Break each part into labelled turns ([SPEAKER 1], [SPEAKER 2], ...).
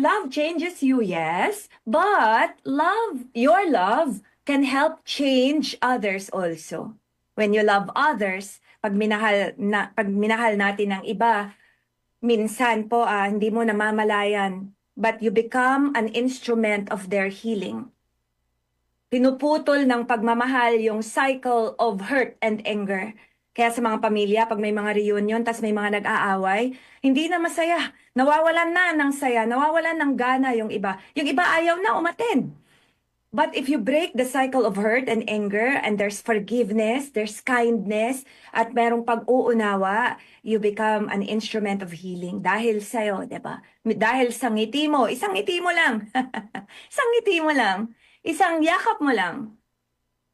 [SPEAKER 1] love changes you, yes, but your love can help change others also. When you love others, pag minahal natin ng iba, minsan po hindi mo namamalayan, but you become an instrument of their healing. Pinuputol ng pagmamahal yung cycle of hurt and anger. Kaya sa mga pamilya, pag may mga reunion, tas may mga nag-aaway, hindi na masaya. Nawawalan na ng saya, nawawalan ng gana yung iba. Yung iba ayaw na umattend. But if you break the cycle of hurt and anger, and there's forgiveness, there's kindness, at merong pag-uunawa, you become an instrument of healing. Dahil sa'yo, di ba? Dahil sa ngiti mo, isang ngiti mo lang. Isang ngiti mo lang. Isang yakap mo lang.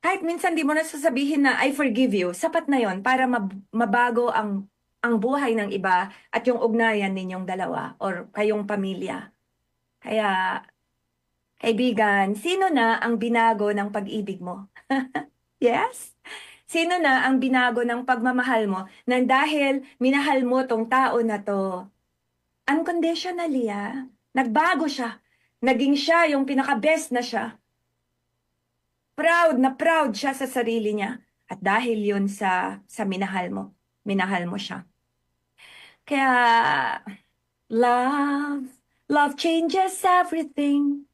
[SPEAKER 1] Kahit minsan di mo na sasabihin na, I forgive you, sapat na yon para mabago ang buhay ng iba at yung ugnayan ninyong dalawa or kayong pamilya. Kaya, kaibigan, sino na ang binago ng pag-ibig mo? Yes? Sino na ang binago ng pagmamahal mo nang dahil minahal mo tong tao na to? Unconditionally, nagbago siya. Naging siya yung pinaka-best na siya. Proud na proud siya sa sarili niya. At dahil yun sa minahal mo siya. Kaya, love changes everything.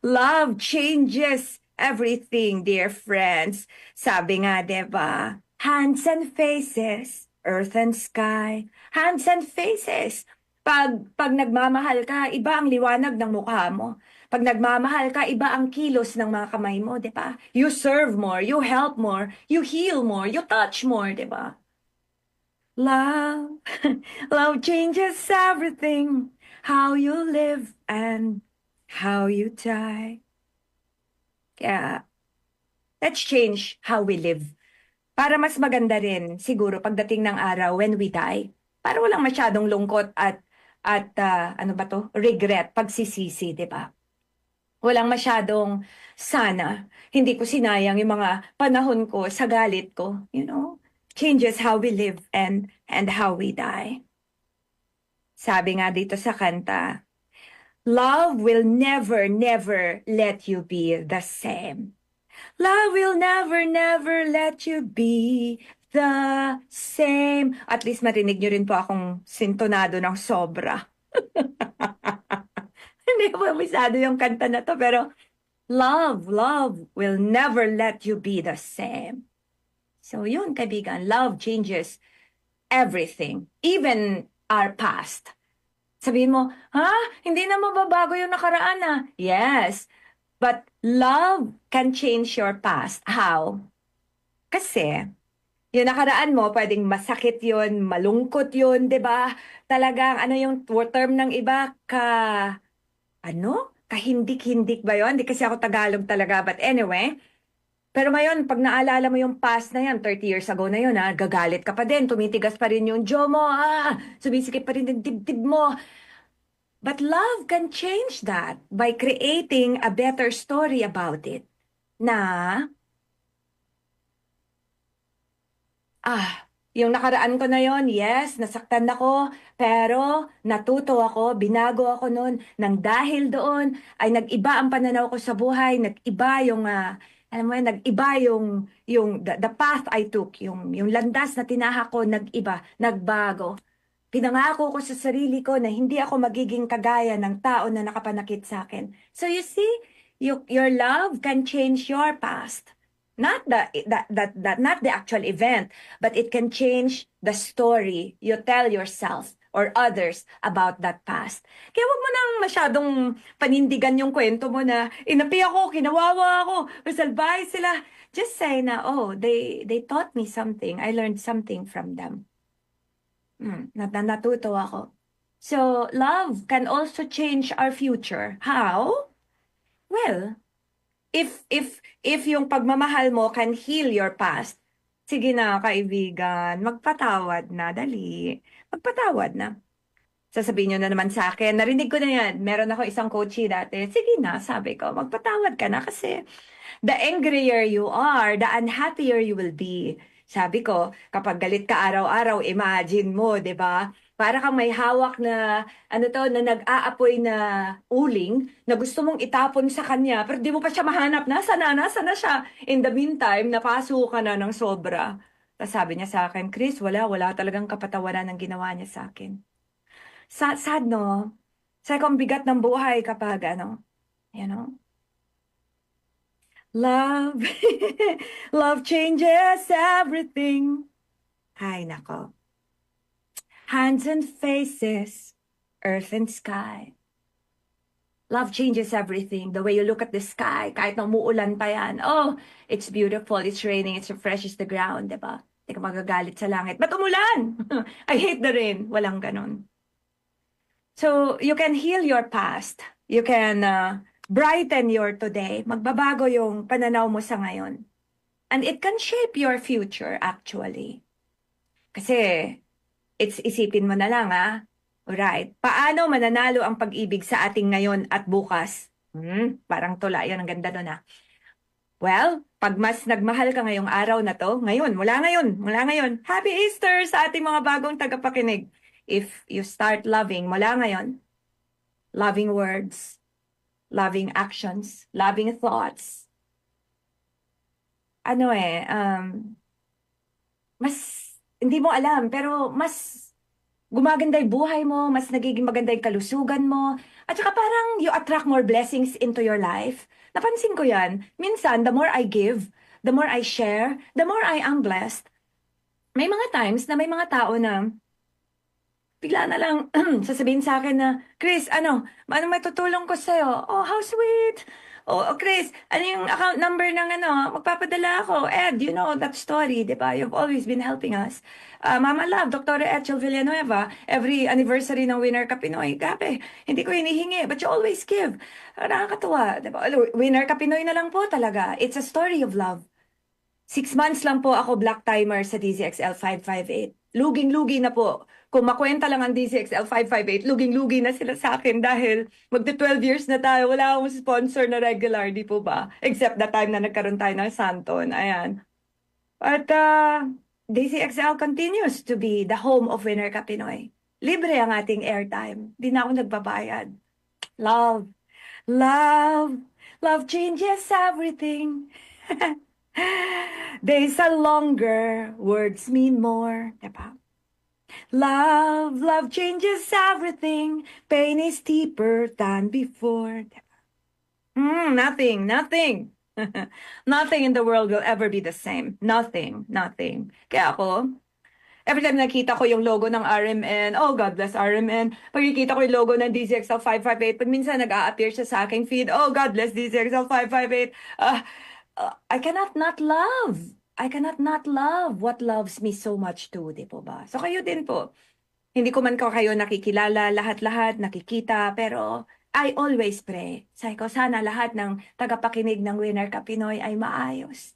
[SPEAKER 1] Love changes everything, dear friends. Sabi nga, diba? Hands and faces, earth and sky. Hands and faces. Pag nagmamahal ka, iba ang liwanag ng mukha mo. Pag nagmamahal ka, iba ang kilos ng mga kamay mo, diba? You serve more, you help more, you heal more, you touch more, diba? Love, love changes everything. How you live and how you die. Kaya, let's change how we live. Para mas maganda rin, siguro, pagdating ng araw when we die. Para walang masyadong lungkot at regret, pagsisisi, di ba? Walang masyadong sana. Hindi ko sinayang yung mga panahon ko sa galit ko, Changes how we live and how we die. Sabi nga dito sa kanta, love will never, never let you be the same. Love will never, never let you be the same. At least marinig nyo rin po akong sintonado ng sobra. Hindi ko masyado yung kanta na to, pero love will never let you be the same. So yun, kaibigan, love changes everything, even our past. Sabihin mo, hindi na mababago yung nakaraan . Yes, but love can change your past. How? Kasi, yung nakaraan mo, pwedeng masakit yun, malungkot yun, di ba? Talagang, yung term ng iba, kahindik-hindik ba yun? Hindi kasi ako Tagalog talaga, but anyway. Pero ngayon, pag naalala mo yung past na yan, 30 years ago na yun, gagalit ka pa din, tumitigas pa rin yung jaw mo, sumisikip pa rin yung dibdib mo. But love can change that by creating a better story about it. Na, yung nakaraan ko na yon, yes, nasaktan ako, pero natuto ako, binago ako noon, nang dahil doon ay nag-iba ang pananaw ko sa buhay, nag-iba yung, nag-iba yung the path I took, yung landas na tinahak ko, nag-iba, nagbago. Pinangako ko sa sarili ko na hindi ako magiging kagaya ng tao na nakapanakit sa akin. So you see, your love can change your past. Not not the actual event, but it can change the story you tell yourself or others about that past. Kaya wag mo nang masyadong panindigan yung kwento mo na inapi ako, kinawawa ako, salbahe sila. Just say na, they taught me something. I learned something from them. Natuto ako. So, love can also change our future. How? Well, if yung pagmamahal mo can heal your past, sige na, kaibigan, magpatawad na, dali. Magpatawad na. Sasabihin nyo na naman sa akin, narinig ko na yan, meron ako isang coachee dati, sige na, sabi ko, magpatawad ka na kasi the angrier you are, the unhappier you will be. Sabi ko, kapag galit ka araw-araw, imagine mo, di ba? Para kang may hawak na, ano to, na nag-aapoy na uling na gusto mong itapon sa kanya, pero di mo pa siya mahanap. Nasa na siya. In the meantime, napaso ka na ng sobra. Tapos sabi niya sa akin, Chris, wala talagang kapatawaran ng ginawa niya sa akin. Sad, no? Sabi ko, ang bigat ng buhay kapag, ano, you know, love, love changes everything. Ay, nako. Hands and faces, earth and sky. Love changes everything. The way you look at the sky, kahit na umuulan pa yan. Oh, it's beautiful, it's raining, it refreshes the ground, diba? Hindi ka magagalit sa langit. Ba't umulan? I hate the rain. Walang ganon. So, you can heal your past. You can brighten your today. Magbabago yung pananaw mo sa ngayon. And it can shape your future, actually. Kasi, isipin mo na lang, Alright. Paano mananalo ang pag-ibig sa ating ngayon at bukas? Parang tula yun. Ang ganda doon, Well, pag mas nagmahal ka ngayong araw na to, mula ngayon, Happy Easter sa ating mga bagong tagapakinig. If you start loving mula ngayon, loving words, loving actions, loving thoughts, mas, hindi mo alam, pero mas gumaganda yung buhay mo, mas nagiging maganda yung kalusugan mo, at saka parang you attract more blessings into your life. Napansin ko yan. Minsan, the more I give, the more I share, the more I am blessed. May mga times na may mga tao na bigla na lang sasabihin sa akin na, Chris, ano may tutulong ko sa'yo? Oh, how sweet! Oh, Chris, ano yung account number ng magpapadala ako? Ed, you know that story, di ba? You've always been helping us. Mama Love, Dr. Etchel Villanueva, every anniversary ng Winner Ka Pinoy, gabi, hindi ko hinihingi, but you always give. Nakakatuwa, di ba? Winner Ka Pinoy na lang po talaga. It's a story of love. 6 months lang po ako black timer sa DZXL 558. Luging-lugi na po. Kung makwenta lang ang DZXL 558, luging-lugi na sila sa akin dahil magti-12 years na tayo. Wala akong sponsor na regular, di po ba? Except the time na nagkaroon tayo ng Santon. Ayan. At DZXL continues to be the home of Winner Ka Pinoy. Libre ang ating airtime. Di na ako nagbabayad. Love. Love. Love changes everything. Days are longer, words mean more, diba? Love changes everything. Pain is deeper than before, diba? Nothing. Nothing in the world will ever be the same. Nothing. Kaya ako, every time nakita ko yung logo ng RMN, oh, God bless RMN. Pag nakita ko yung logo ng DZXL 558, pag minsan nag-a-appear siya sa aking feed, oh, God bless DZXL 558. I cannot not love. I cannot not love what loves me so much too, di po ba? So kayo din po. Hindi ko man kayo nakikilala, lahat-lahat, nakikita, pero I always pray. Sabi ko, sana lahat ng tagapakinig ng Winner Ka Pinoy ay maayos.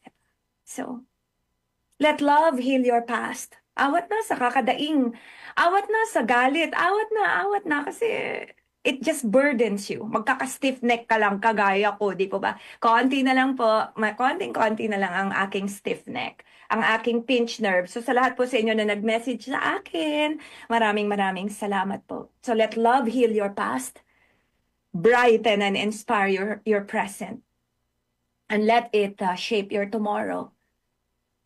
[SPEAKER 1] So, let love heal your past. Awat na sa kakadaing, awat na sa galit, awat na kasi it just burdens you. Magkaka-stiff neck ka lang, kagaya ko, di po ba? Konti na lang po, konting-konti na lang ang aking stiff neck, ang aking pinch nerve. So sa lahat po sa inyo na nag-message sa akin, maraming salamat po. So let love heal your past, brighten and inspire your present, and let it shape your tomorrow.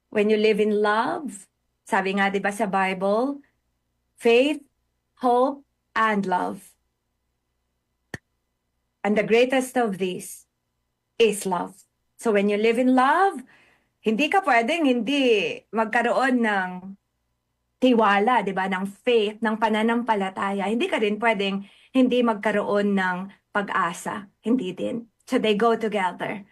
[SPEAKER 1] When you live in love, sabi nga di ba sa Bible, faith, hope, and love. And the greatest of these is love. So when you live in love, hindi ka pwedeng hindi magkaroon ng tiwala, di ba? Ng faith, ng pananampalataya. Hindi ka rin pwedeng hindi magkaroon ng pag-asa. Hindi din. So they go together.